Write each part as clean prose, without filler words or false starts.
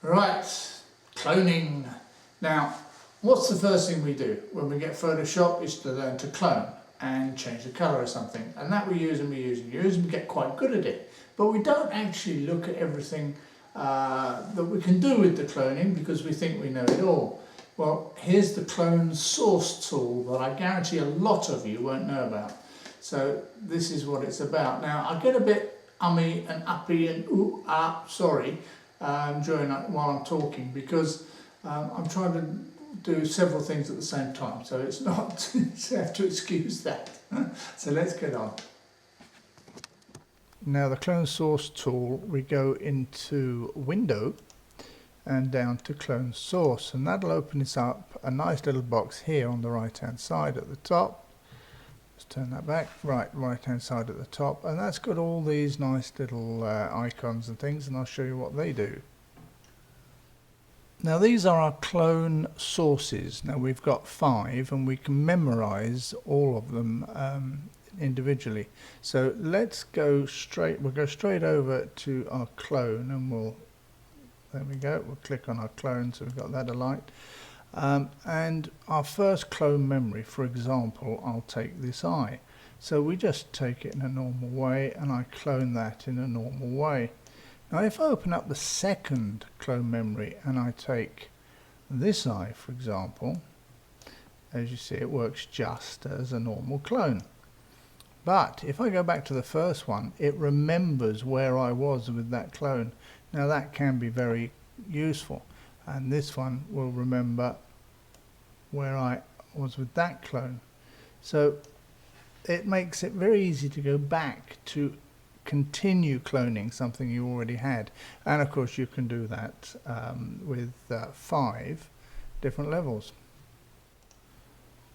Right, cloning. Now, what's the first thing we do when we get Photoshop is to learn to clone and change the colour of something. And that we use and we use and use and we get quite good at it. But we don't actually look at everything that we can do with the cloning because we think we know it all. Well, here's the clone source tool that I guarantee a lot of you won't know about. So this is what it's about. Now, I get a bit ummy and uppy and ooh, ah, sorry, while I'm talking because I'm trying to do several things at the same time. So it's not, you have to excuse that. So let's get on. Now the clone source tool, we go into Window and down to clone source, and that'll open us up a nice little box here on the right hand side at the top. Let's turn that back, right hand side at the top, and that's got all these nice little icons and things, and I'll show you what they do. Now these are our clone sources. Now we've got 5 and we can memorize all of them individually. So let's go straight, we'll go straight over to our clone and there we go, we'll click on our clone, so we've got that alight. And our first clone memory, for example, I'll take this eye. So we just take it in a normal way and I clone that in a normal way. Now if I open up the second clone memory and I take this eye, for example, as you see it works just as a normal clone. But if I go back to the first one, it remembers where I was with that clone. Now that can be very useful, and this one will remember where I was with that clone. So it makes it very easy to go back to continue cloning something you already had, and of course you can do that with 5 different levels.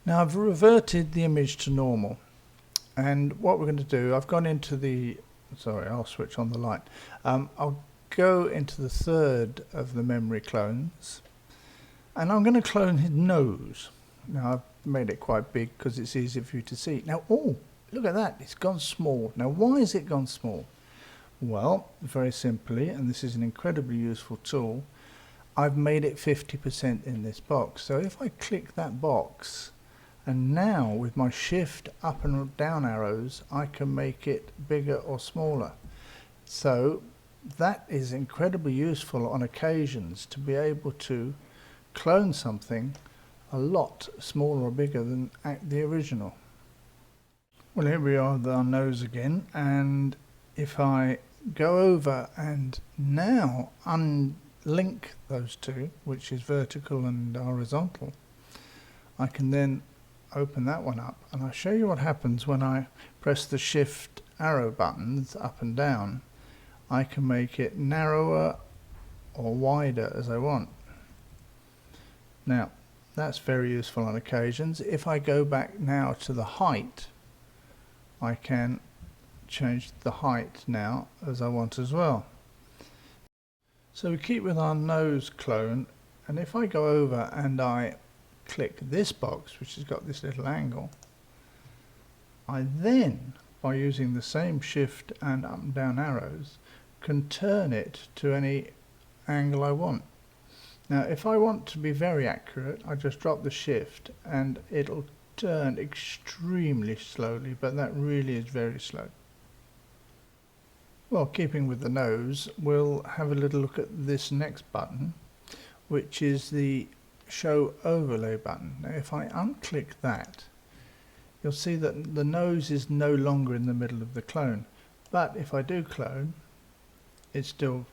Now I've reverted the image to normal, and what we're going to do, I've gone into the, sorry, I'll switch on the light. I'll go into the third of the memory clones, and I'm going to clone his nose. Now I've made it quite big because it's easy for you to see. Now, oh, look at that, it's gone small. Now why has it gone small? Well, very simply, and this is an incredibly useful tool, I've made it 50% in this box. So if I click that box, and now with my shift up and down arrows, I can make it bigger or smaller. So that is incredibly useful on occasions to be able to clone something a lot smaller or bigger than the original. Well, here we are with our nose again, and if I go over and now unlink those two, which is vertical and horizontal, I can then open that one up, and I'll show you what happens when I press the shift arrow buttons up and down. I can make it narrower or wider as I want. Now that's very useful on occasions. If I go back now to the height, I can change the height now as I want as well. So we keep with our nose clone, and if I go over and I click this box, which has got this little angle, I then, by using the same shift and up and down arrows, can turn it to any angle I want. Now if I want to be very accurate, I just drop the shift and it'll turn extremely slowly, but that really is very slow. Well, keeping with the nose, we'll have a little look at this next button, which is the Show Overlay button. Now if I unclick that, you'll see that the nose is no longer in the middle of the clone, but if I do clone, it's still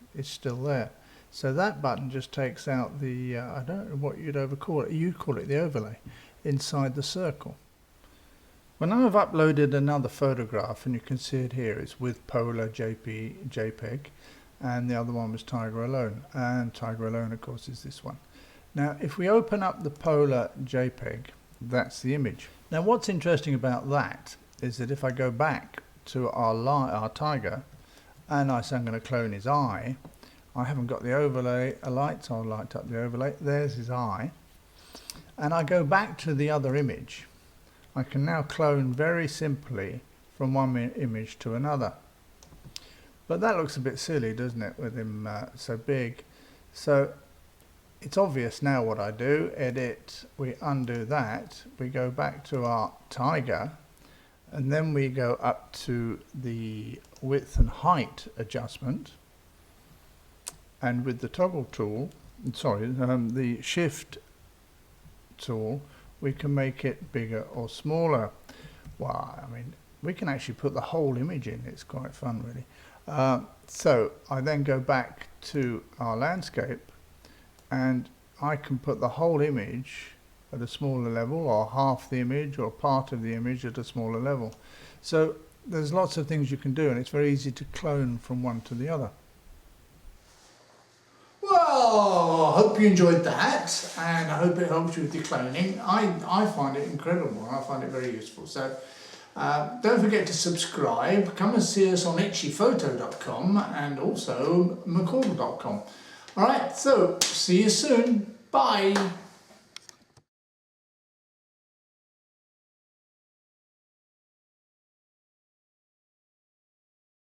there. So that button just takes out the I don't know what you'd call it the overlay inside the circle. Well, now I've uploaded another photograph, and you can see it here. It's with Polar JPEG, and the other one was Tiger Alone, and Tiger Alone of course is this one. Now if we open up the Polar JPEG, that's the image. Now what's interesting about that is that if I go back to our tiger and I say I'm going to clone his eye, I haven't got the overlay alight, so I'll light up the overlay. There's his eye, and I go back to the other image. I can now clone very simply from one image to another. But that looks a bit silly, doesn't it, with him so big? So it's obvious now what I do. Edit, we undo that, we go back to our tiger, and then we go up to the width and height adjustment, and with the toggle tool, the shift tool, we can make it bigger or smaller. Wow, I mean, we can actually put the whole image in. It's quite fun, really. So I then go back to our landscape, and I can put the whole image at a smaller level, or half the image or part of the image at a smaller level. So there's lots of things you can do, and it's very easy to clone from one to the other. Well, I hope you enjoyed that, and I hope it helps you with your cloning. I find it incredible. I find it very useful. So don't forget to subscribe. Come and see us on itchyphoto.com and also mccormick.com. All right, so see you soon. Bye.